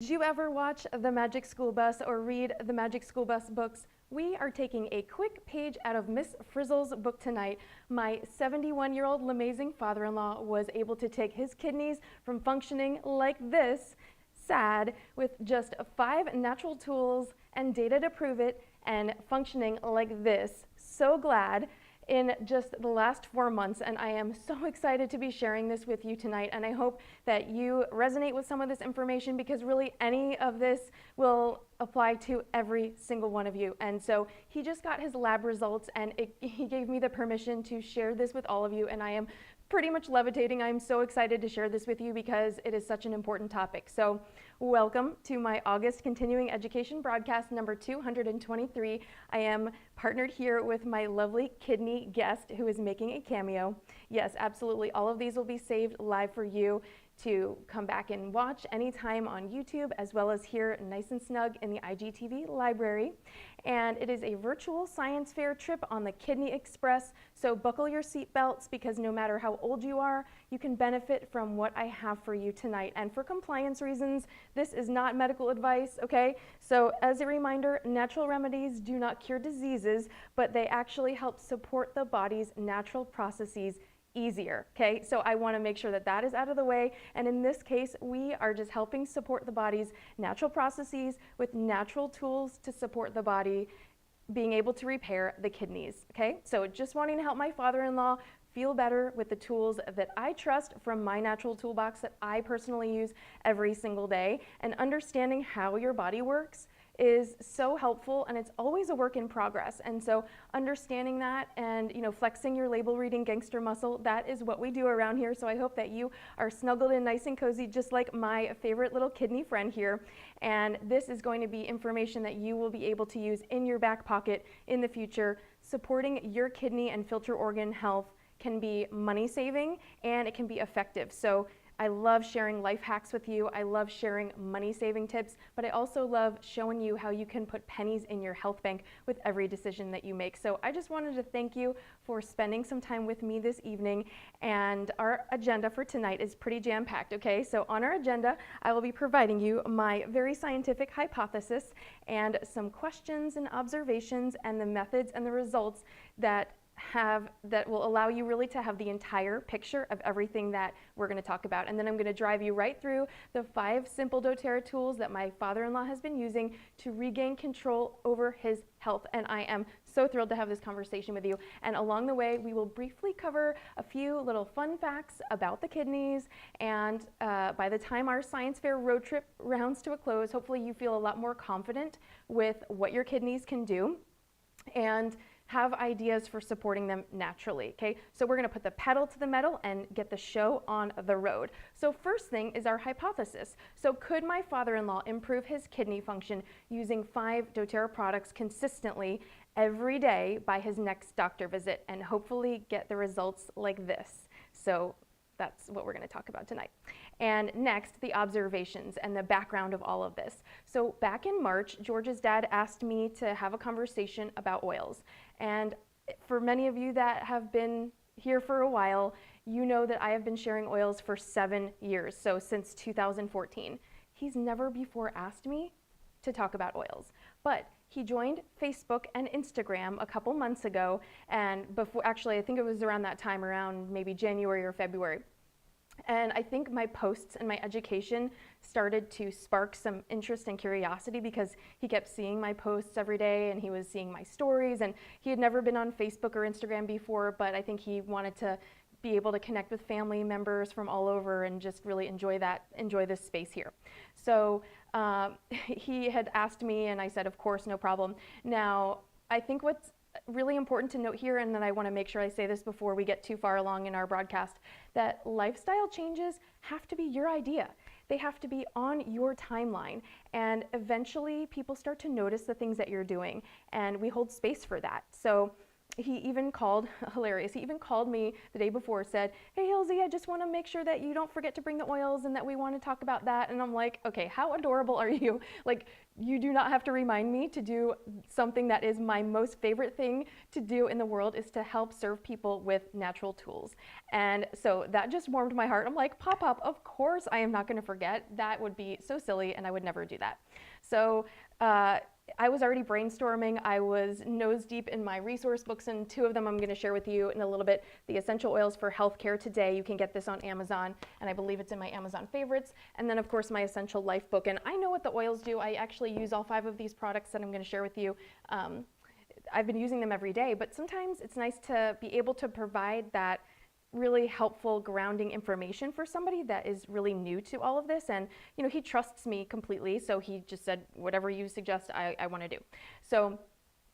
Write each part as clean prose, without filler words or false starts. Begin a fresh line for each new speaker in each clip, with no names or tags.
Did you ever watch The Magic School Bus or read The Magic School Bus books? We are taking a quick page out of Miss Frizzle's book tonight. My 71-year-old LaMay's father-in-law was able to take his kidneys from functioning like this, sad, with just 5 natural tools and data to prove it, and functioning like this. So glad, in just the last 4 months, and I am so excited to be sharing this with you tonight, and I hope that you resonate with some of this information, because really any of this will apply to every single one of you. And so he just got his lab results, and he gave me the permission to share this with all of you, and I am pretty much levitating. I'm so excited to share this with you because it is such an important topic. So welcome to my August continuing education broadcast number 223. I am partnered here with my lovely kidney guest who is making a cameo. Yes, absolutely. All of these will be saved live for you to come back and watch anytime on YouTube, as well as here nice and snug in the IGTV library. And it is a virtual science fair trip on the Kidney Express, so buckle your seatbelts, because no matter how old you are, you can benefit from what I have for you tonight. And for compliance reasons, this is not medical advice, okay? So as a reminder, natural remedies do not cure diseases, but they actually help support the body's natural processes easier, okay? So I want to make sure that that is out of the way, and in this case we are just helping support the body's natural processes with natural tools to support the body being able to repair the kidneys, okay? So just wanting to help my father-in-law feel better with the tools that I trust from my natural toolbox that I personally use every single day, and understanding how your body works is so helpful, and it's always a work in progress. And so understanding that and flexing your label reading gangster muscle, that is what we do around here. So I hope that you are snuggled in nice and cozy, just like my favorite little kidney friend here. And this is going to be information that you will be able to use in your back pocket in the future. Supporting your kidney and filter organ health can be money saving, and it can be effective. So I love sharing life hacks with you. I love sharing money saving tips, but I also love showing you how you can put pennies in your health bank with every decision that you make. So I just wanted to thank you for spending some time with me this evening. And our agenda for tonight is pretty jam-packed, okay? So on our agenda, I will be providing you my very scientific hypothesis and some questions and observations and the methods and the results that will allow you really to have the entire picture of everything that we're going to talk about. And then I'm going to drive you right through the 5 simple doTERRA tools that my father-in-law has been using to regain control over his health. And I am so thrilled to have this conversation with you. And along the way, we will briefly cover a few little fun facts about the kidneys. And by the time our science fair road trip rounds to a close, hopefully you feel a lot more confident with what your kidneys can do and have ideas for supporting them naturally, okay? So we're gonna put the pedal to the metal and get the show on the road. So first thing is our hypothesis. So could my father-in-law improve his kidney function using 5 doTERRA products consistently every day by his next doctor visit, and hopefully get the results like this? So that's what we're going to talk about tonight. And next, the observations and the background of all of this. So back in March, George's dad asked me to have a conversation about oils. And for many of you that have been here for a while, you know that I have been sharing oils for 7 years, so since 2014. He's never before asked me to talk about oils, but he joined Facebook and Instagram a couple months ago, and before, actually I think it was around that time, around maybe January or February. And I think my posts and my education started to spark some interest and curiosity, because he kept seeing my posts every day and he was seeing my stories, and he had never been on Facebook or Instagram before, but I think he wanted to be able to connect with family members from all over and just really enjoy this space here. So he had asked me, and I said, of course, no problem. Now, I think what's really important to note here, and then I want to make sure I say this before we get too far along in our broadcast, that lifestyle changes have to be your idea. They have to be on your timeline, and eventually people start to notice the things that you're doing, and we hold space for that. So he even called, hilarious, he even called me the day before, said, hey Hilsey, I just want to make sure that you don't forget to bring the oils and that we want to talk about that. And I'm like, okay, how adorable are you? Like, you do not have to remind me to do something that is my most favorite thing to do in the world, is to help serve people with natural tools. And so that just warmed my heart. I'm like, Pop, of course I am not going to forget. That would be so silly and I would never do that. So I was already brainstorming. I was nose deep in my resource books, and two of them I'm going to share with you in a little bit. The Essential Oils for Healthcare Today. You can get this on Amazon, and I believe it's in my Amazon favorites. And then, of course, my Essential Life book. And I know what the oils do. I actually use all 5 of these products that I'm going to share with you. I've been using them every day, but sometimes it's nice to be able to provide that really helpful grounding information for somebody that is really new to all of this. And he trusts me completely, so he just said, whatever you suggest, I want to do. So,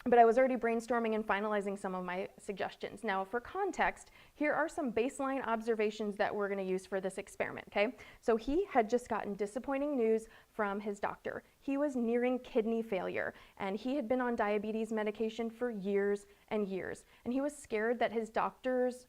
but I was already brainstorming and finalizing some of my suggestions. Now, for context, here are some baseline observations that we're going to use for this experiment, okay? So he had just gotten disappointing news from his doctor. He was nearing kidney failure, and he had been on diabetes medication for years and years. And he was scared that his doctors,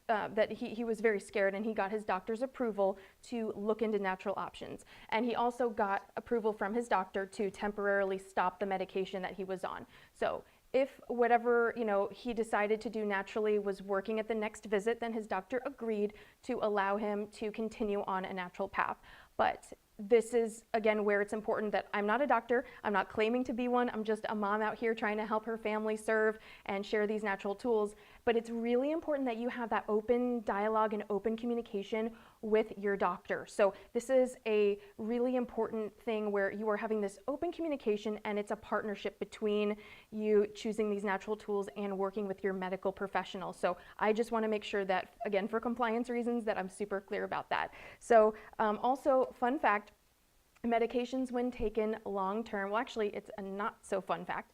he was very scared, and he got his doctor's approval to look into natural options. And he also got approval from his doctor to temporarily stop the medication that he was on. So if whatever he decided to do naturally was working at the next visit, then his doctor agreed to allow him to continue on a natural path. But this is, again, where it's important that I'm not a doctor. I'm not claiming to be one. I'm just a mom out here trying to help her family serve and share these natural tools. But it's really important that you have that open dialogue and open communication with your doctor. So this is a really important thing where you are having this open communication, and it's a partnership between you choosing these natural tools and working with your medical professional. So I just want to make sure that, again, for compliance reasons, that I'm super clear about that. So also, fun fact, medications when taken long-term, well, actually, it's a not so fun fact.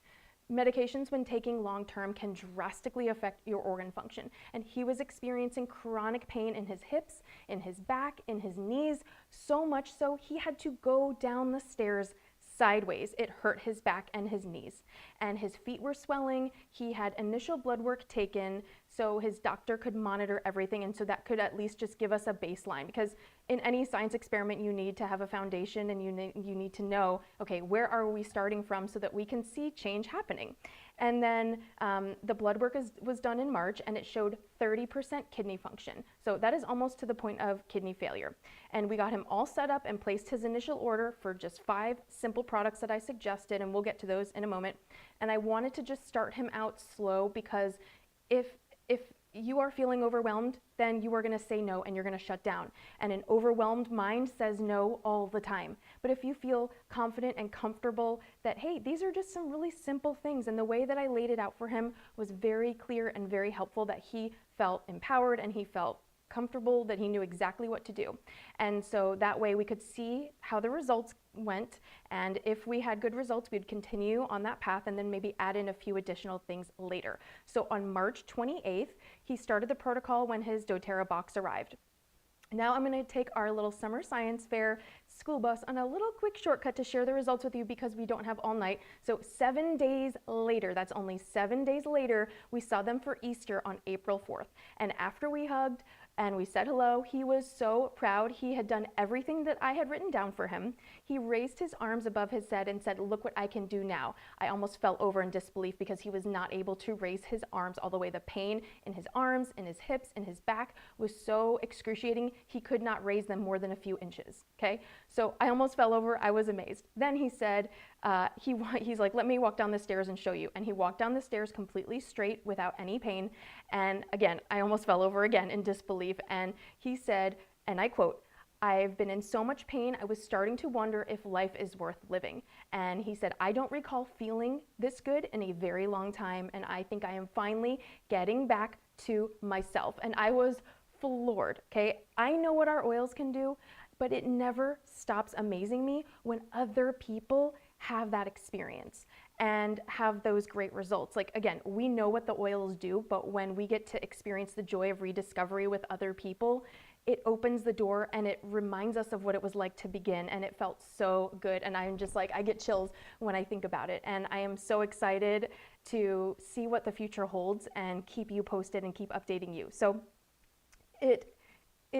Medications when taking long-term can drastically affect your organ function. And he was experiencing chronic pain in his hips, in his back, in his knees, so much so he had to go down the stairs sideways. It hurt his back and his knees. And his feet were swelling. He had initial blood work taken so his doctor could monitor everything, and so that could at least just give us a baseline, because in any science experiment you need to have a foundation, and you need to know, okay, where are we starting from so that we can see change happening. And then the blood work was done in March, and it showed 30% kidney function. So that is almost to the point of kidney failure. And we got him all set up and placed his initial order for just 5 simple products that I suggested, and we'll get to those in a moment. And I wanted to just start him out slow, because if you are feeling overwhelmed, then you are going to say no and you're going to shut down. And an overwhelmed mind says no all the time. But if you feel confident and comfortable that, hey, these are just some really simple things, and the way that I laid it out for him was very clear and very helpful, that he felt empowered and he felt comfortable, that he knew exactly what to do. And so that way we could see how the results went, and if we had good results, we'd continue on that path and then maybe add in a few additional things later. So on March 28th, he started the protocol when his doTERRA box arrived. Now I'm going to take our little summer science fair school bus on a little quick shortcut to share the results with you, because we don't have all night. So 7 days later, that's only 7 days later, we saw them for Easter on April 4th. And after we hugged and we said hello, he was so proud. He had done everything that I had written down for him. He raised his arms above his head and said, look what I can do now. I almost fell over in disbelief because he was not able to raise his arms all the way. The pain in his arms, in his hips, in his back was so excruciating, he could not raise them more than a few inches, okay? So I almost fell over. I was amazed. Then he said, he's like, let me walk down the stairs and show you. And he walked down the stairs completely straight without any pain. And again, I almost fell over again in disbelief. And he said, and I quote, I've been in so much pain, I was starting to wonder if life is worth living. And he said, I don't recall feeling this good in a very long time, and I think I am finally getting back to myself. And I was floored, okay? I know what our oils can do, but it never stops amazing me when other people have that experience and have those great results. Like, again, we know what the oils do, but when we get to experience the joy of rediscovery with other people, it opens the door and it reminds us of what it was like to begin, and it felt so good. And I'm just like, I get chills when I think about it, and I am so excited to see what the future holds and keep you posted and keep updating you. So it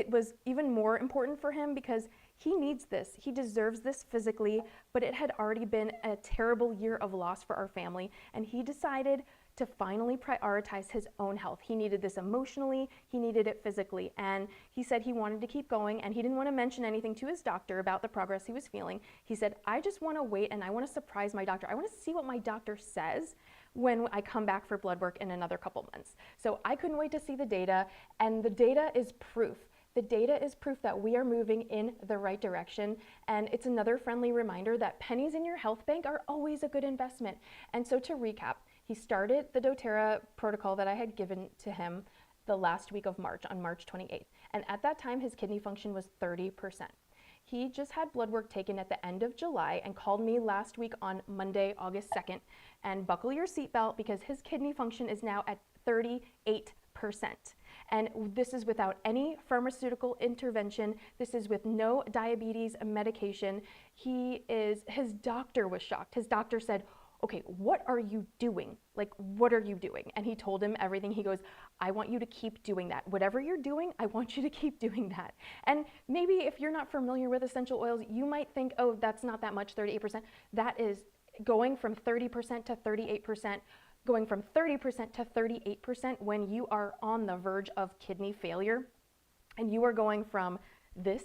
was even more important for him because he needs this. He deserves this physically, but it had already been a terrible year of loss for our family, and he decided to finally prioritize his own health. He needed this emotionally, he needed it physically, and he said he wanted to keep going, and he didn't want to mention anything to his doctor about the progress he was feeling. He said, I just want to wait and I want to surprise my doctor. I want to see what my doctor says when I come back for blood work in another couple months. So I couldn't wait to see the data, and the data is proof. The data is proof that we are moving in the right direction, and it's another friendly reminder that pennies in your health bank are always a good investment. And so to recap, he started the doTERRA protocol that I had given to him the last week of March, on March 28th. And at that time, his kidney function was 30%. He just had blood work taken at the end of July and called me last week on Monday, August 2nd, and buckle your seatbelt because his kidney function is now at 38%. And this is without any pharmaceutical intervention. This is with no diabetes medication. His doctor was shocked. His doctor said, okay, what are you doing? Like, what are you doing? And he told him everything. He goes, I want you to keep doing that. Whatever you're doing, I want you to keep doing that. And maybe if you're not familiar with essential oils, you might think, oh, that's not that much, 38%. That is going from 30% to 38%, going from 30% to 38% when you are on the verge of kidney failure, and you are going from this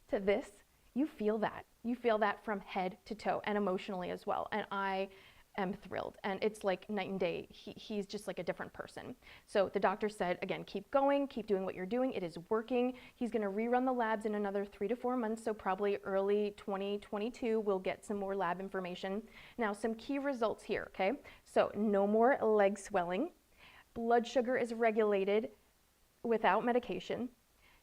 to this. You feel that. You feel that from head to toe and emotionally as well. And I am thrilled. And it's like night and day. He's just like a different person. So the doctor said, again, keep going, keep doing what you're doing. It is working. He's going to rerun the labs in another 3 to 4 months. So probably early 2022, we'll get some more lab information. Now, some key results here, okay? So no more leg swelling. Blood sugar is regulated without medication.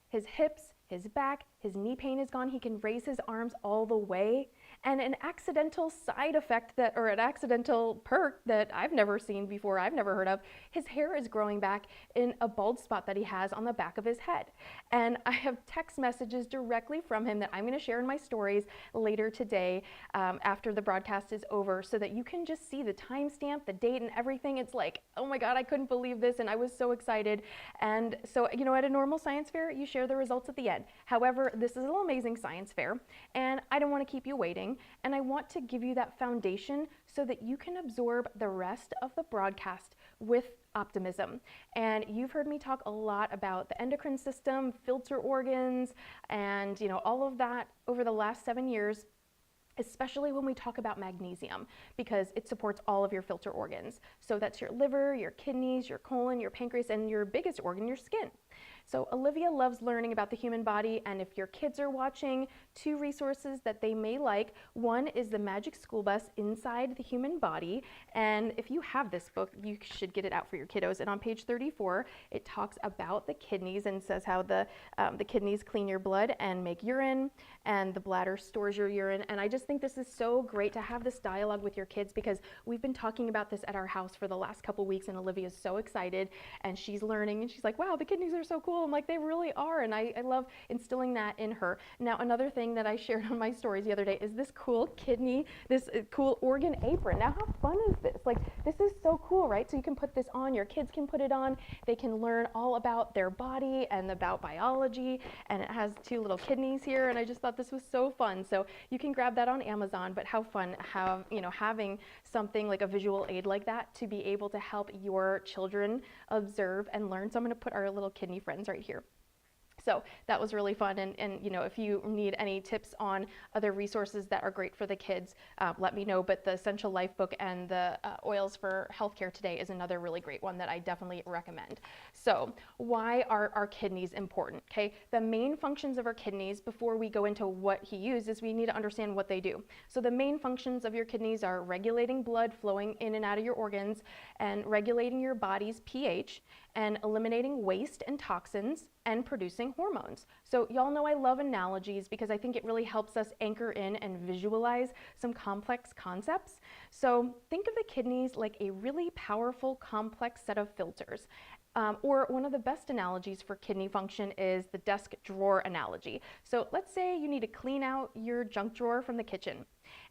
His hips, his back, his knee pain is gone. He can raise his arms all the way. And an accidental side effect or an accidental perk that I've never seen before, I've never heard of, his hair is growing back in a bald spot that he has on the back of his head. And I have text messages directly from him that I'm going to share in my stories later today after the broadcast is over, so that you can just see the timestamp, the date, and everything. It's like, oh my God, I couldn't believe this, and I was so excited. And so, you know, at a normal science fair, you share the results at the end. However, this is an amazing science fair, and I don't want to keep you waiting, and I want to give you that foundation so that you can absorb the rest of the broadcast with optimism. And you've heard me talk a lot about the endocrine system, filter organs, and you know, all of that over the last 7 years, especially when we talk about magnesium, because it supports all of your filter organs. So that's your liver, your kidneys, your colon, your pancreas, and your biggest organ, your skin. So Olivia loves learning about the human body, and if your kids are watching, 2 resources that they may like. One is the Magic School Bus, Inside the Human Body, and if you have this book, you should get it out for your kiddos. And on page 34, it talks about the kidneys and says how the kidneys clean your blood and make urine, and the bladder stores your urine. And I just think this is so great to have this dialogue with your kids, because we've been talking about this at our house for the last couple weeks, and Olivia's so excited, and she's learning, and she's like, wow, the kidneys are so cool. I'm like, they really are, and I love instilling that in her. Now, another thing that I shared on my stories the other day is this cool cool organ apron. Now, how fun is this? Like, this is so cool, right? So you can put this on, your kids can put it on, they can learn all about their body and about biology, and it has 2 little kidneys here, and I just thought this was so fun. So you can grab that on Amazon, but how fun having something like a visual aid like that to be able to help your children observe and learn. So I'm going to put our little kidney friends right here. So that was really fun, and you know, if you need any tips on other resources that are great for the kids, let me know. But the Essential Life book and the Oils for Healthcare Today is another really great one that I definitely recommend. So why are our kidneys important? Okay, the main functions of our kidneys, before we go into what he used, is we need to understand what they do. So the main functions of your kidneys are regulating blood flowing in and out of your organs, and regulating your body's pH, and eliminating waste and toxins, and producing hormones. So y'all know I love analogies because I think it really helps us anchor in and visualize some complex concepts. So think of the kidneys like a really powerful, complex set of filters. Or one of the best analogies for kidney function is the desk drawer analogy. So let's say you need to clean out your junk drawer from the kitchen.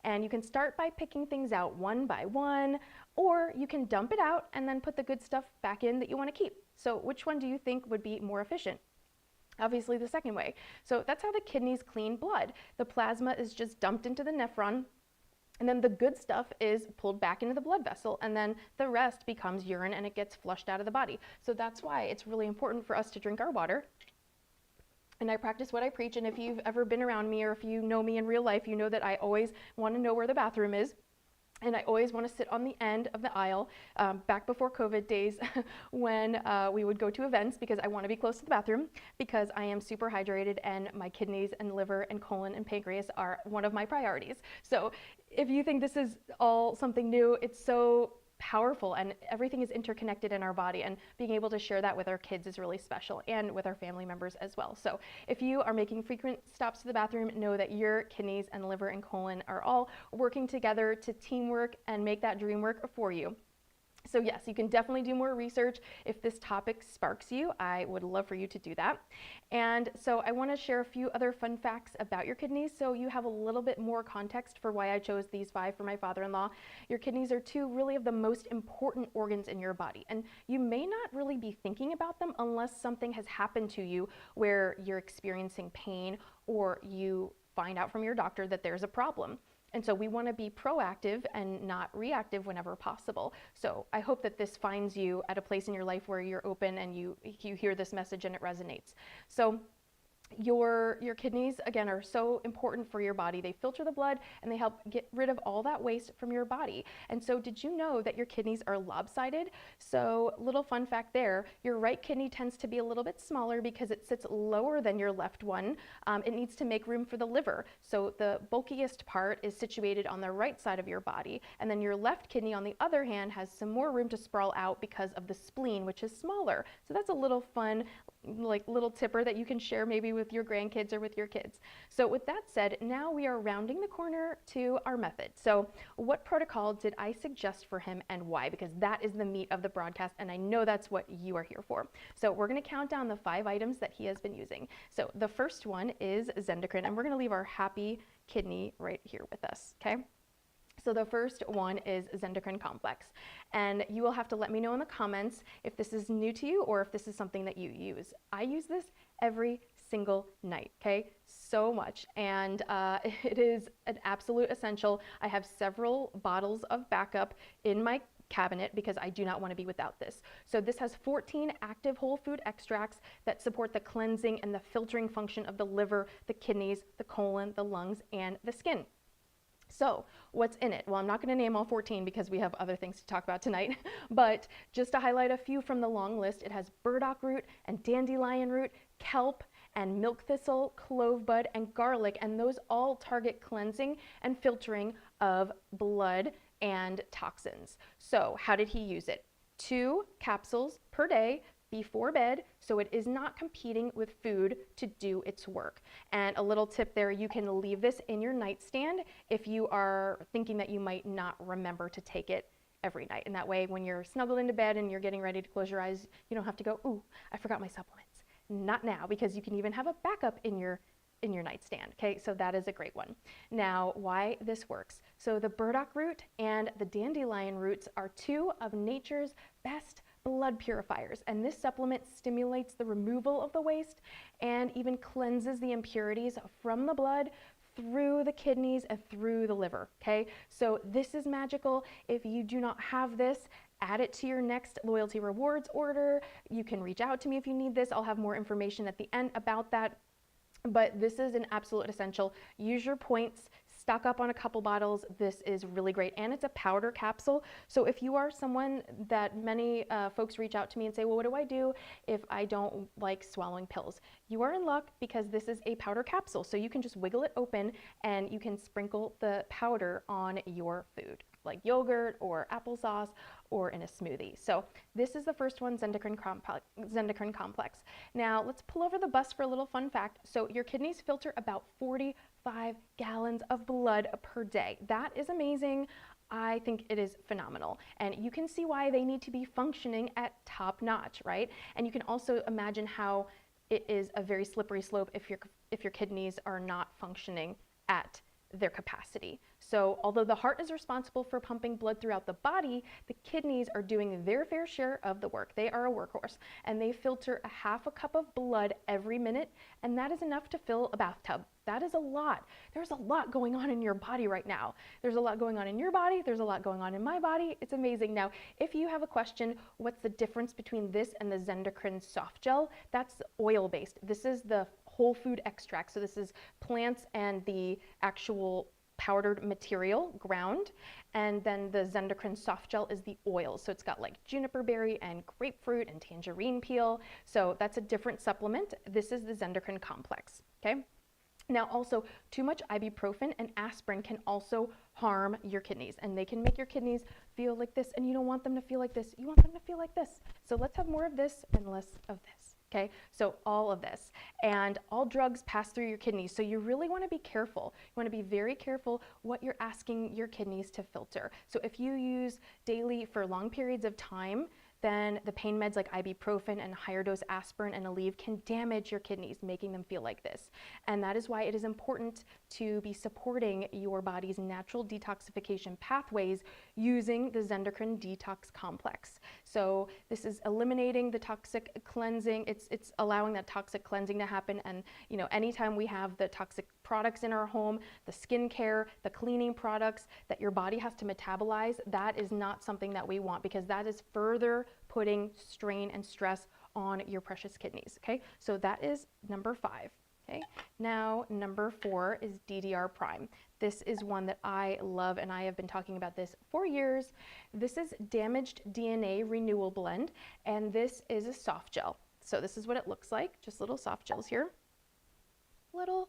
And you can start by picking things out one by one, or you can dump it out and then put the good stuff back in that you want to keep. So which one do you think would be more efficient? Obviously the second way. So that's how the kidneys clean blood. The plasma is just dumped into the nephron, and then the good stuff is pulled back into the blood vessel, and then the rest becomes urine and it gets flushed out of the body. So that's why it's really important for us to drink our water. And I practice what I preach, and if you've ever been around me or if you know me in real life, you know that I always want to know where the bathroom is. And I always want to sit on the end of the aisle, back before COVID days when we would go to events, because I want to be close to the bathroom because I am super hydrated and my kidneys and liver and colon and pancreas are one of my priorities. So if you think this is all something new, it's so powerful, and everything is interconnected in our body, and being able to share that with our kids is really special, and with our family members as well. So if you are making frequent stops to the bathroom, know that your kidneys and liver and colon are all working together to teamwork and make that dream work for you. So yes, you can definitely do more research. If this topic sparks you, I would love for you to do that. And so I want to share a few other fun facts about your kidneys so you have a little bit more context for why I chose these 5 for my father-in-law. Your kidneys are 2 really of the most important organs in your body, and you may not really be thinking about them unless something has happened to you where you're experiencing pain or you find out from your doctor that there's a problem. And so we want to be proactive and not reactive whenever possible. So I hope that this finds you at a place in your life where you're open and you hear this message and it resonates. So your kidneys, again, are so important for your body. They filter the blood and they help get rid of all that waste from your body. And so did you know that your kidneys are lopsided? So little fun fact there, your right kidney tends to be a little bit smaller because it sits lower than your left one. It needs to make room for the liver. So the bulkiest part is situated on the right side of your body. And then your left kidney, on the other hand, has some more room to sprawl out because of the spleen, which is smaller. So that's a little fun, like little tipper that you can share maybe with your grandkids or with your kids. So with that said, now we are rounding the corner to our method. So what protocol did I suggest for him and why? Because that is the meat of the broadcast, and I know that's what you are here for. So we're going to count down the 5 items that he has been using. So the first one is Zendocrine, and we're going to leave our happy kidney right here with us, okay? So the first one is Zendocrine Complex, and you will have to let me know in the comments if this is new to you or if this is something that you use. I use this every single night, okay? So much, and it is an absolute essential. I have several bottles of backup in my cabinet because I do not want to be without this. So this has 14 active whole food extracts that support the cleansing and the filtering function of the liver, the kidneys, the colon, the lungs, and the skin. So what's in it? Well, I'm not going to name all 14 because we have other things to talk about tonight, but just to highlight a few from the long list, it has burdock root and dandelion root, kelp and milk thistle, clove bud, and garlic, and those all target cleansing and filtering of blood and toxins. So how did he use it? 2 capsules per day before bed, so it is not competing with food to do its work. And a little tip there, you can leave this in your nightstand if you are thinking that you might not remember to take it every night. And that way, when you're snuggled into bed and you're getting ready to close your eyes, you don't have to go, ooh, I forgot my supplements. Not now, because you can even have a backup in your nightstand, okay? So that is a great one. Now, why this works. So the burdock root and the dandelion roots are 2 of nature's best blood purifiers, and this supplement stimulates the removal of the waste and even cleanses the impurities from the blood through the kidneys and through the liver, okay? So this is magical. If you do not have this, add it to your next loyalty rewards order. You can reach out to me if you need this. I'll have more information at the end about that. But this is an absolute essential. Use your points, stock up on a couple bottles. This is really great, and it's a powder capsule. So if you are someone that many folks reach out to me and say, well, what do I do if I don't like swallowing pills? You are in luck because this is a powder capsule. So you can just wiggle it open and you can sprinkle the powder on your food, like yogurt or applesauce or in a smoothie. So this is the first one, Zendocrine Complex. Now let's pull over the bus for a little fun fact. So your kidneys filter about 45 gallons of blood per day. That is amazing. I think it is phenomenal. And you can see why they need to be functioning at top notch, right? And you can also imagine how it is a very slippery slope if your kidneys are not functioning at their capacity. So although the heart is responsible for pumping blood throughout the body, the kidneys are doing their fair share of the work. They are a workhorse, and they filter a half a cup of blood every minute, and that is enough to fill a bathtub. That is a lot. There's a lot going on in your body right now. There's a lot going on in your body. There's a lot going on in my body. It's amazing. Now, if you have a question, what's the difference between this and the Zendocrine soft gel? That's oil-based. This is the whole food extract. So this is plants and the actual powdered material ground. And then the Zendocrine soft gel is the oil. So it's got like juniper berry and grapefruit and tangerine peel. So that's a different supplement. This is the Zendocrine complex, okay? Now also, too much ibuprofen and aspirin can also harm your kidneys, and they can make your kidneys feel like this, and you don't want them to feel like this. You want them to feel like this. So let's have more of this and less of this. Okay, so all of this, and all drugs pass through your kidneys, so you really want to be careful. You want to be very careful what you're asking your kidneys to filter. So if you use daily for long periods of time, then the pain meds like ibuprofen and higher dose aspirin and Aleve can damage your kidneys, making them feel like this. And that is why it is important to be supporting your body's natural detoxification pathways using the Zendocrine detox complex. So this is eliminating the toxic cleansing. It's allowing that toxic cleansing to happen. And you know, anytime we have the toxic products in our home, the skincare, the cleaning products that your body has to metabolize, that is not something that we want, because that is further putting strain and stress on your precious kidneys, okay? So that is number 5, okay? Now, number 4 is DDR prime. This is one that I love, and I have been talking about this for years. This is damaged DNA renewal blend, and this is a soft gel. So this is what it looks like, just little soft gels here. Little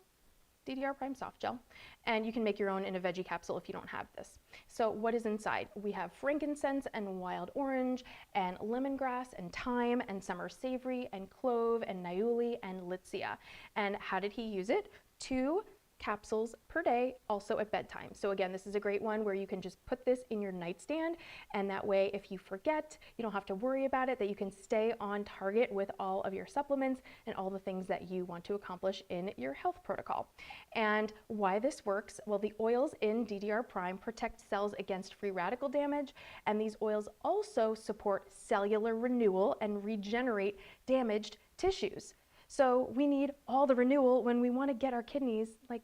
DDR prime soft gel, and you can make your own in a veggie capsule if you don't have this. So what is inside? We have frankincense and wild orange and lemongrass and thyme and summer savory and clove and niaouli and litsea. And how did he use it? 2 capsules per day, also at bedtime. So again, this is a great one where you can just put this in your nightstand, and that way if you forget, you don't have to worry about it, that you can stay on target with all of your supplements and all the things that you want to accomplish in your health protocol. And why this works? Well, the oils in DDR prime protect cells against free radical damage, and these oils also support cellular renewal and regenerate damaged tissues. So we need all the renewal when we want to get our kidneys like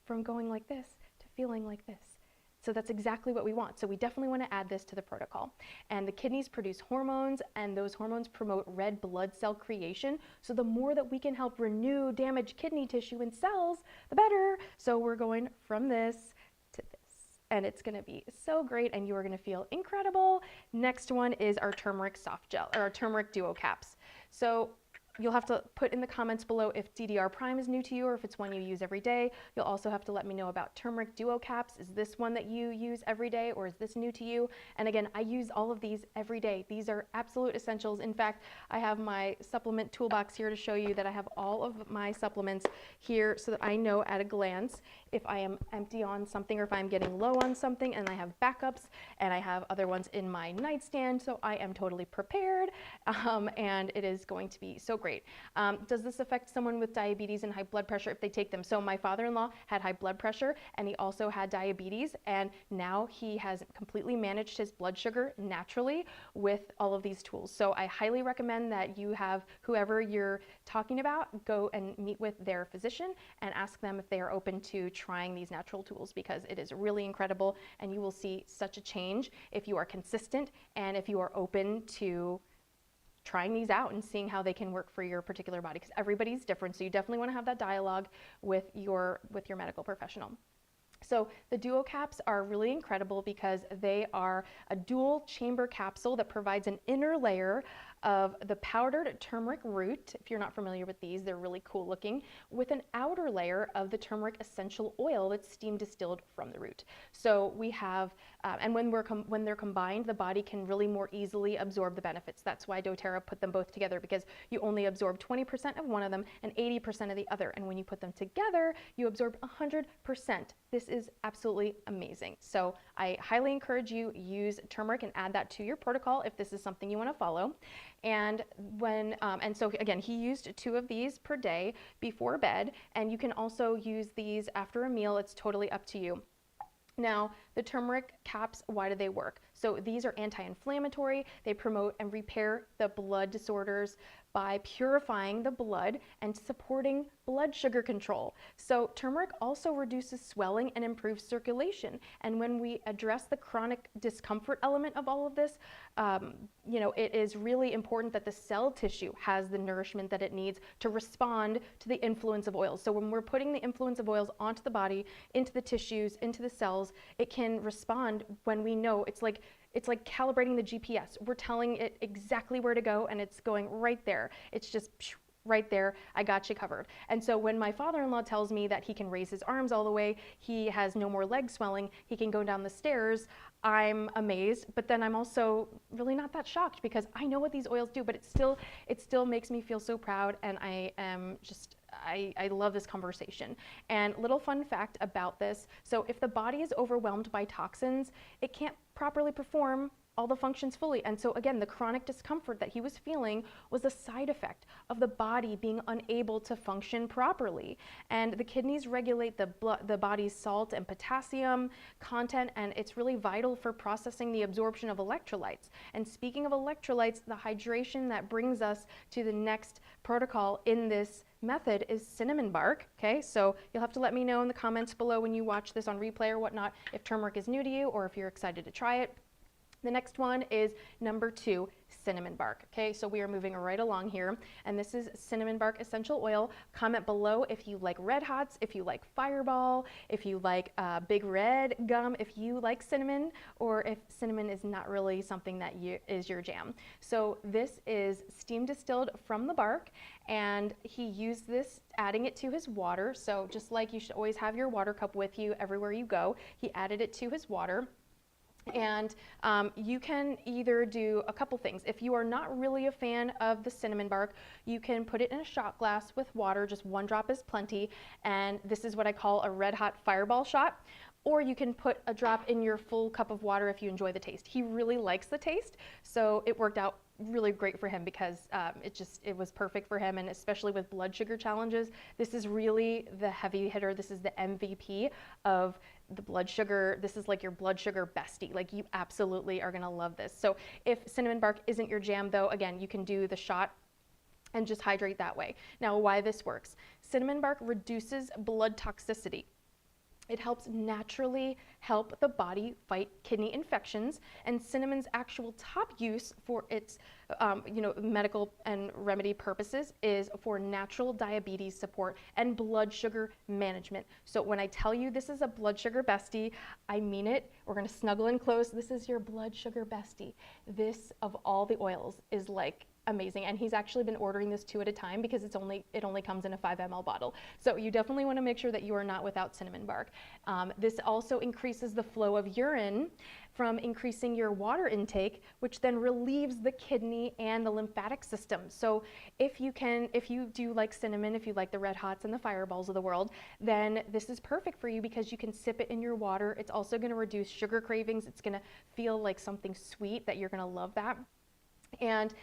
from going like this to feeling like this. So that's exactly what we want. So we definitely want to add this to the protocol. And the kidneys produce hormones, and those hormones promote red blood cell creation. So the more that we can help renew damaged kidney tissue and cells, the better. So we're going from this to this, and it's going to be so great, and you are going to feel incredible. Next one is our turmeric soft gel, or our turmeric duo caps. So you'll have to put in the comments below if DDR prime is new to you or if it's one you use every day. You'll also have to let me know about turmeric duo caps. Is this one that you use every day, or is this new to you? And again, I use all of these every day. These are absolute essentials. In fact, I have my supplement toolbox here to show you that I have all of my supplements here so that I know at a glance if I am empty on something or if I'm getting low on something, and I have backups, and I have other ones in my nightstand, so I am totally prepared, and it is going to be so great. Does this affect someone with diabetes and high blood pressure if they take them? So my father-in-law had high blood pressure, and he also had diabetes, and now he has completely managed his blood sugar naturally with all of these tools. So I highly recommend that you have whoever you're talking about go and meet with their physician and ask them if they are open to trying these natural tools, because it is really incredible, and you will see such a change if you are consistent and if you are open to trying these out and seeing how they can work for your particular body, because everybody's different. So you definitely want to have that dialogue with your medical professional. So the duo caps are really incredible because they are a dual chamber capsule that provides an inner layer of the powdered turmeric root. If you're not familiar with these, they're really cool looking, with an outer layer of the turmeric essential oil that's steam distilled from the root. So we have, and when they're combined, the body can really more easily absorb the benefits. That's why doTERRA put them both together, because you only absorb 20% of one of them and 80% of the other. And when you put them together, you absorb 100%. This is absolutely amazing. So I highly encourage you use turmeric and add that to your protocol if this is something you want to follow. And so again, he used 2 of these per day before bed, and you can also use these after a meal. It's totally up to you. Now, the turmeric caps, why do they work? So these are anti-inflammatory. They promote and repair the blood disorders by purifying the blood and supporting blood sugar control. So turmeric also reduces swelling and improves circulation. And when we address the chronic discomfort element of all of this, it is really important that the cell tissue has the nourishment that it needs to respond to the influence of oils. So when we're putting the influence of oils onto the body, into the tissues, into the cells, it can respond when we know. It's like calibrating the GPS. We're telling it exactly where to go, and it's going right there. It's just right there, I got you covered. And so when my father-in-law tells me that he can raise his arms all the way, he has no more leg swelling, he can go down the stairs, I'm amazed, but then I'm also really not that shocked, because I know what these oils do, but it still makes me feel so proud, and I love this conversation. And little fun fact about this, so if the body is overwhelmed by toxins, it can't properly perform all the functions fully. And so again, the chronic discomfort that he was feeling was a side effect of the body being unable to function properly. And the kidneys regulate the body's salt and potassium content, and it's really vital for processing the absorption of electrolytes. And speaking of electrolytes, the hydration that brings us to the next protocol in this method is cinnamon bark. Okay, so you'll have to let me know in the comments below when you watch this on replay or whatnot if turmeric is new to you or if you're excited to try it. The next one is number 2, cinnamon bark. Okay, so we are moving right along here, and this is cinnamon bark essential oil. Comment below if you like Red Hots, if you like Fireball, if you like Big Red gum, if you like cinnamon, or if cinnamon is not really something that is your jam. So this is steam distilled from the bark, and he used this, adding it to his water. So just like you should always have your water cup with you everywhere you go, he added it to his water. And you can either do a couple things. If you are not really a fan of the cinnamon bark, you can put it in a shot glass with water, just 1 drop is plenty, and this is what I call a red hot fireball shot. Or you can put a drop in your full cup of water if you enjoy the taste. He really likes the taste, so it worked out really great for him, because it was perfect for him, and especially with blood sugar challenges, this is really the heavy hitter. This is the MVP of the blood sugar. This is like your blood sugar bestie. Like, you absolutely are gonna love this. So if cinnamon bark isn't your jam though, again, you can do the shot and just hydrate that way. Now, why this works. Cinnamon bark reduces blood toxicity. It helps naturally help the body fight kidney infections, and cinnamon's actual top use for its medical and remedy purposes is for natural diabetes support and blood sugar management. So when I tell you this is a blood sugar bestie, I mean it. We're gonna snuggle in close. This is your blood sugar bestie. This, of all the oils, is like amazing, and he's actually been ordering this 2 at a time, because it only comes in a 5 ml bottle. So you definitely want to make sure that you are not without cinnamon bark. This also increases the flow of urine from increasing your water intake, which then relieves the kidney and the lymphatic system. So if you do like cinnamon, if you like the Red Hots and the Fireballs of the world, then this is perfect for you, because you can sip it in your water. It's also going to reduce sugar cravings. It's going to feel like something sweet that you're going to love that. And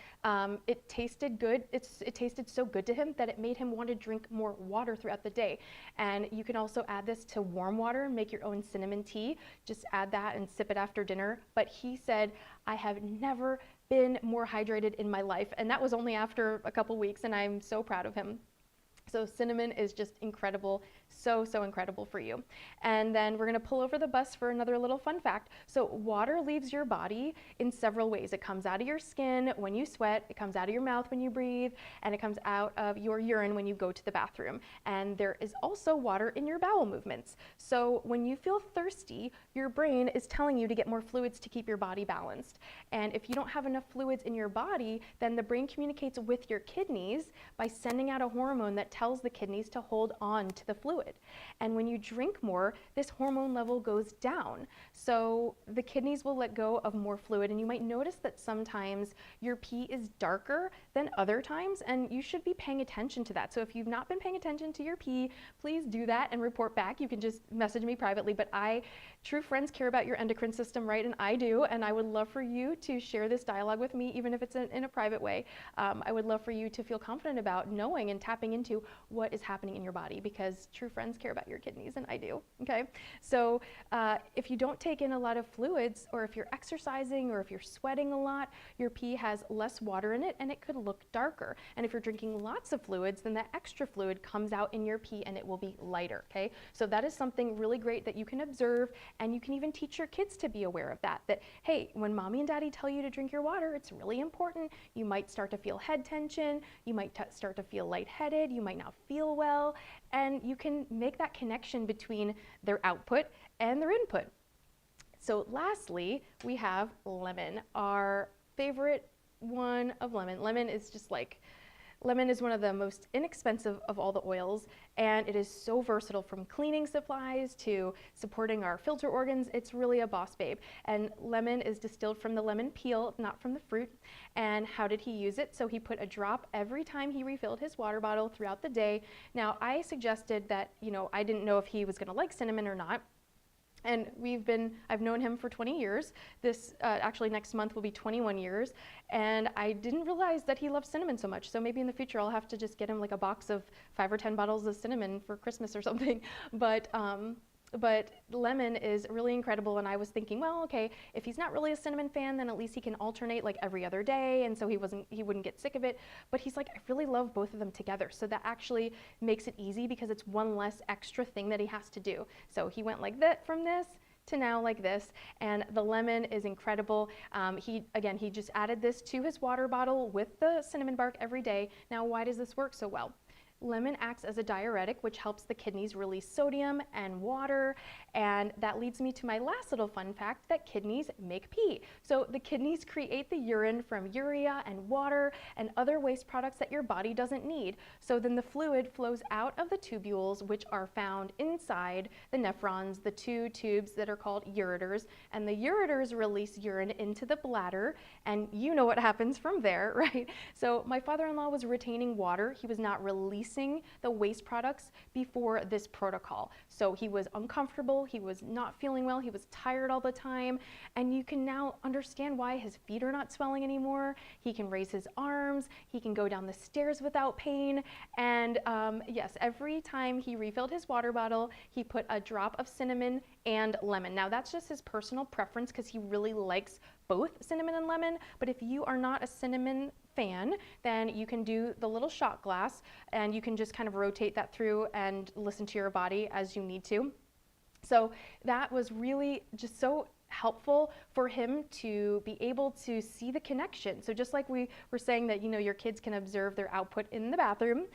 it tasted good. It tasted so good to him that it made him want to drink more water throughout the day. And you can also add this to warm water and make your own cinnamon tea. Just add that and sip it after dinner. But he said, I have never been more hydrated in my life. And that was only after a couple weeks, and I'm so proud of him. So cinnamon is just incredible, so, so incredible for you. And then we're gonna pull over the bus for another little fun fact. So water leaves your body in several ways. It comes out of your skin when you sweat, it comes out of your mouth when you breathe, and it comes out of your urine when you go to the bathroom. And there is also water in your bowel movements. So when you feel thirsty, your brain is telling you to get more fluids to keep your body balanced. And if you don't have enough fluids in your body, then the brain communicates with your kidneys by sending out a hormone that tells the kidneys to hold on to the fluid. And when you drink more, this hormone level goes down. So the kidneys will let go of more fluid, and you might notice that sometimes your pee is darker than other times, and you should be paying attention to that. So if you've not been paying attention to your pee, please do that and report back. You can just message me privately, but true friends care about your endocrine system, right? And I do, and I would love for you to share this dialogue with me, even if it's in a private way. I would love for you to feel confident about knowing and tapping into what is happening in your body, because true friends care about your kidneys, and I do, okay? So if you don't take in a lot of fluids, or if you're exercising, or if you're sweating a lot, your pee has less water in it, and it could look darker. And if you're drinking lots of fluids, then that extra fluid comes out in your pee, and it will be lighter, okay? So that is something really great that you can observe, and you can even teach your kids to be aware of that, hey, when mommy and daddy tell you to drink your water, it's really important. You might start to feel head tension, you might start to feel lightheaded, you might not feel well, and you can make that connection between their output and their input. So lastly, we have lemon, our favorite one of lemon. Lemon is one of the most inexpensive of all the oils, and it is so versatile, from cleaning supplies to supporting our filter organs. It's really a boss babe. And lemon is distilled from the lemon peel, not from the fruit. And how did he use it? So he put a drop every time he refilled his water bottle throughout the day. Now, I suggested that, I didn't know if he was gonna like cinnamon or not. And I've known him for 20 years. This, actually next month will be 21 years. And I didn't realize that he loves cinnamon so much. So maybe in the future I'll have to just get him like a box of 5 or 10 bottles of cinnamon for Christmas or something. But lemon is really incredible, and I was thinking, well, okay, if he's not really a cinnamon fan, then at least he can alternate like every other day, and so he wouldn't get sick of it. But he's like, I really love both of them together, so that actually makes it easy because it's one less extra thing that he has to do. So he went like that from this to now like this, and the lemon is incredible. He just added this to his water bottle with the cinnamon bark every day. Now, why does this work so well? Lemon acts as a diuretic, which helps the kidneys release sodium and water, and that leads me to my last little fun fact, that kidneys make pee. So the kidneys create the urine from urea and water and other waste products that your body doesn't need. So then the fluid flows out of the tubules, which are found inside the nephrons, the 2 tubes that are called ureters, and the ureters release urine into the bladder, and you know what happens from there, right? So my father-in-law was retaining water. He was not releasing the waste products before this protocol. So he was uncomfortable, he was not feeling well, he was tired all the time, and you can now understand why his feet are not swelling anymore. He can raise his arms, he can go down the stairs without pain, and yes, every time he refilled his water bottle, he put a drop of cinnamon and lemon. Now that's just his personal preference because he really likes both cinnamon and lemon, but if you are not a cinnamon fan, then you can do the little shot glass, and you can just kind of rotate that through and listen to your body as you need to. So that was really just so helpful for him to be able to see the connection. So just like we were saying that, your kids can observe their output in the bathroom,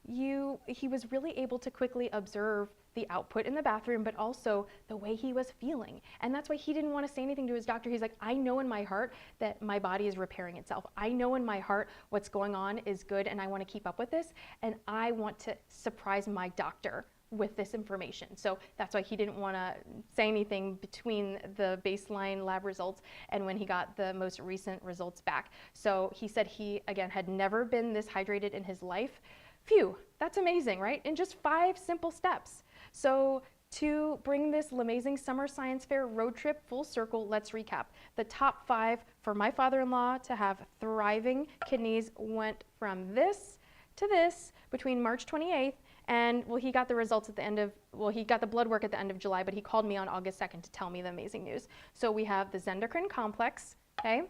he was really able to quickly observe the output in the bathroom, but also the way he was feeling. And that's why he didn't want to say anything to his doctor. He's like, I know in my heart that my body is repairing itself. I know in my heart what's going on is good, and I want to keep up with this, and I want to surprise my doctor with this information. So that's why he didn't want to say anything between the baseline lab results and when he got the most recent results back. So he said he, again, had never been this hydrated in his life. Phew, that's amazing, right? In just 5 simple steps. So to bring this LaMay Summer Science Fair road trip full circle, let's recap. The top 5 for my father-in-law to have thriving kidneys went from this to this between March 28th, and well, he got the results at the end of, he got the blood work at the end of July, but he called me on August 2nd to tell me the amazing news. So we have the Zendocrine complex, okay?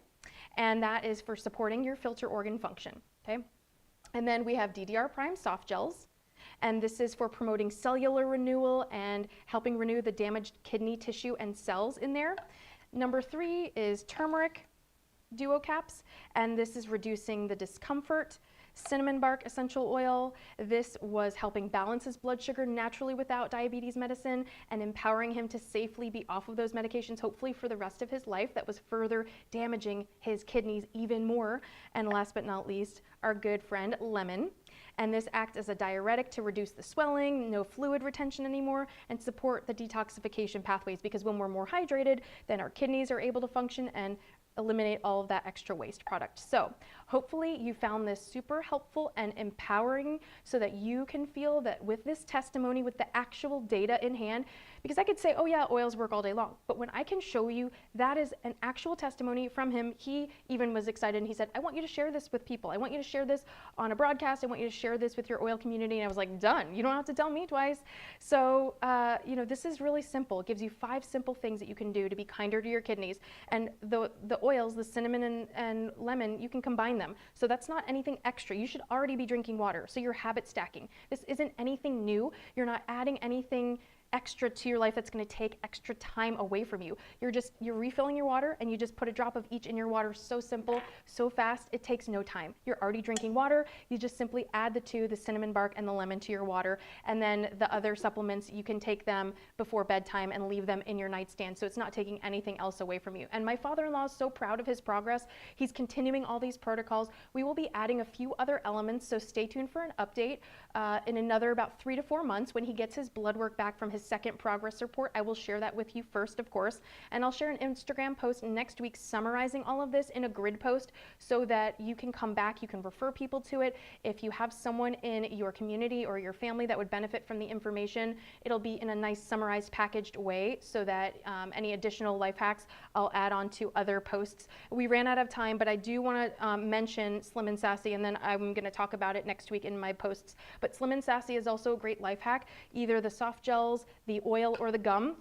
And that is for supporting your filter organ function, okay? And then we have DDR prime soft gels, and this is for promoting cellular renewal and helping renew the damaged kidney tissue and cells in there. Number 3 is turmeric duo caps, and this is reducing the discomfort. Cinnamon bark essential oil, this was helping balance his blood sugar naturally without diabetes medicine and empowering him to safely be off of those medications, hopefully for the rest of his life, that was further damaging his kidneys even more. And last but not least, our good friend lemon. And this acts as a diuretic to reduce the swelling, no fluid retention anymore, and support the detoxification pathways, because when we're more hydrated, then our kidneys are able to function and eliminate all of that extra waste product. So hopefully you found this super helpful and empowering so that you can feel that with this testimony, with the actual data in hand, because I could say, oh yeah, oils work all day long, but when I can show you that is an actual testimony from him, he even was excited and he said, I want you to share this with people. I want you to share this on a broadcast. I want you to share this with your oil community. And I was like, done. You don't have to tell me twice. So, this is really simple. It gives you 5 simple things that you can do to be kinder to your kidneys. And the oils, the cinnamon and lemon, you can combine them. So that's not anything extra. You should already be drinking water. So you're habit stacking. This isn't anything new. You're not adding anything extra to your life that's going to take extra time away from you. You're refilling your water, and you just put a drop of each in your water. So simple, so fast, it takes no time. You're already drinking water. You just simply add the 2, the cinnamon bark and the lemon, to your water, and then the other supplements, you can take them before bedtime and leave them in your nightstand, so it's not taking anything else away from you. And my father-in-law is so proud of his progress. He's continuing all these protocols. We will be adding a few other elements, so stay tuned for an update in another about 3 to 4 months when he gets his blood work back from his second progress report. I will share that with you first, of course, and I'll share an Instagram post next week summarizing all of this in a grid post so that you can come back, you can refer people to it. If you have someone in your community or your family that would benefit from the information, it'll be in a nice summarized, packaged way so that any additional life hacks I'll add on to other posts. We ran out of time, but I do want to mention Slim and Sassy, and then I'm going to talk about it next week in my posts. But Slim and Sassy is also a great life hack, either the soft gels, the oil, or the gum,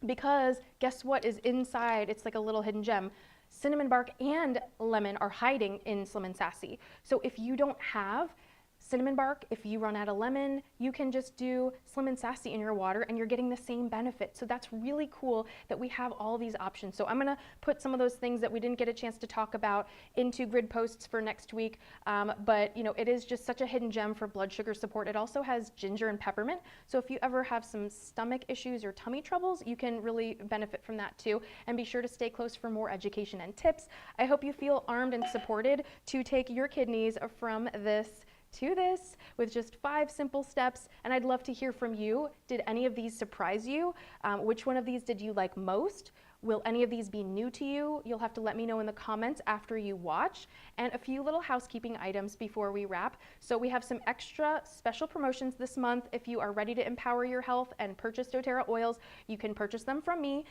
because guess what is inside? It's like a little hidden gem. Cinnamon bark and lemon are hiding in Slim and Sassy. So if you don't have cinnamon bark, if you run out of lemon, you can just do Slim and Sassy in your water and you're getting the same benefit. So that's really cool that we have all these options. So I'm going to put some of those things that we didn't get a chance to talk about into grid posts for next week. But it is just such a hidden gem for blood sugar support. It also has ginger and peppermint. So if you ever have some stomach issues or tummy troubles, you can really benefit from that too. And be sure to stay close for more education and tips. I hope you feel armed and supported to take your kidneys from this to this with just 5 simple steps. And I'd love to hear from you. Did any of these surprise you? Which one of these did you like most? Will any of these be new to you? You'll have to let me know in the comments after you watch. And a few little housekeeping items before we wrap. So we have some extra special promotions this month. If you are ready to empower your health and purchase doTERRA oils, you can purchase them from me.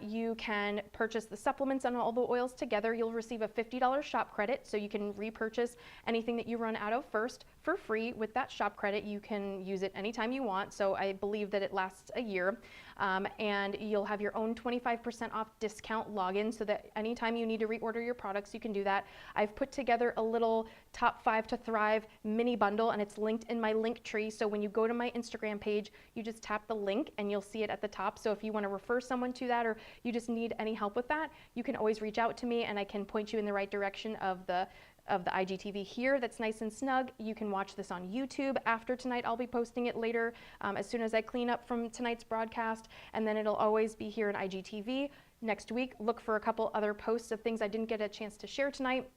You can purchase the supplements and all the oils together. You'll receive a $50 shop credit, so you can repurchase anything that you run out of first for free. With that shop credit, you can use it anytime you want. So I believe that it lasts a year. And you'll have your own 25% off discount login so that anytime you need to reorder your products, you can do that. I've put together a little top 5 to thrive mini bundle, and it's linked in my link tree. So when you go to my Instagram page, you just tap the link and you'll see it at the top. So if you want to refer someone to that, or you just need any help with that, you can always reach out to me and I can point you in the right direction of the IGTV here that's nice and snug. You can watch this on YouTube after tonight. I'll be posting it later as soon as I clean up from tonight's broadcast, and then it'll always be here in IGTV. Next week, look for a couple other posts of things I didn't get a chance to share tonight.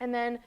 And then,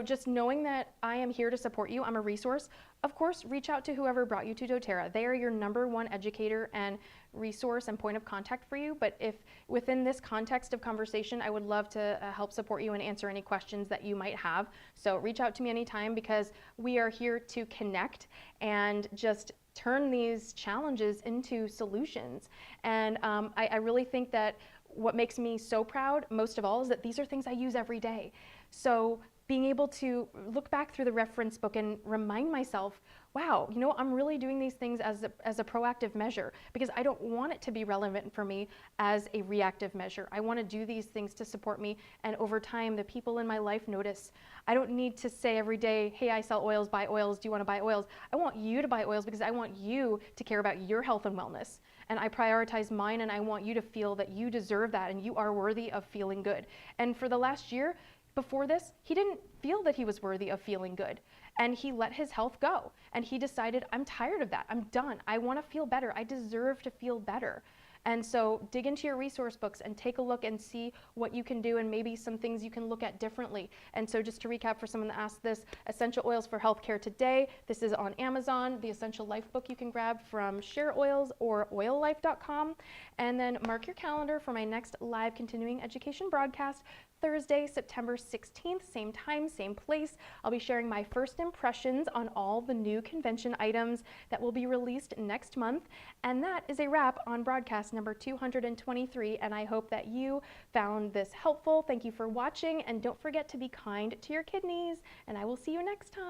just knowing that I am here to support you, I'm a resource. Of course, reach out to whoever brought you to doTERRA. They are your #1 educator and resource and point of contact for you. But if within this context of conversation, I would love to help support you and answer any questions that you might have. So reach out to me anytime, because we are here to connect and just turn these challenges into solutions. And I really think that what makes me so proud most of all is that these are things I use every day. So being able to look back through the reference book and remind myself, wow, you know, I'm really doing these things as a proactive measure because I don't want it to be relevant for me as a reactive measure. I want to do these things to support me, and over time, the people in my life notice. I don't need to say every day, hey, I sell oils, buy oils, do you want to buy oils? I want you to buy oils because I want you to care about your health and wellness. And I prioritize mine, and I want you to feel that you deserve that and you are worthy of feeling good. And for the last year, before this, he didn't feel that he was worthy of feeling good. And he let his health go. And he decided, I'm tired of that. I'm done. I want to feel better. I deserve to feel better. And so dig into your resource books and take a look and see what you can do and maybe some things you can look at differently. And so just to recap for someone that asked this, Essential Oils for Healthcare Today, this is on Amazon. The Essential Life book you can grab from Share Oils or oillife.com. And then mark your calendar for my next live continuing education broadcast, Thursday, September 16th, same time, same place. I'll be sharing my first impressions on all the new convention items that will be released next month. And that is a wrap on broadcast number 223. And I hope that you found this helpful. Thank you for watching. And don't forget to be kind to your kidneys. And I will see you next time.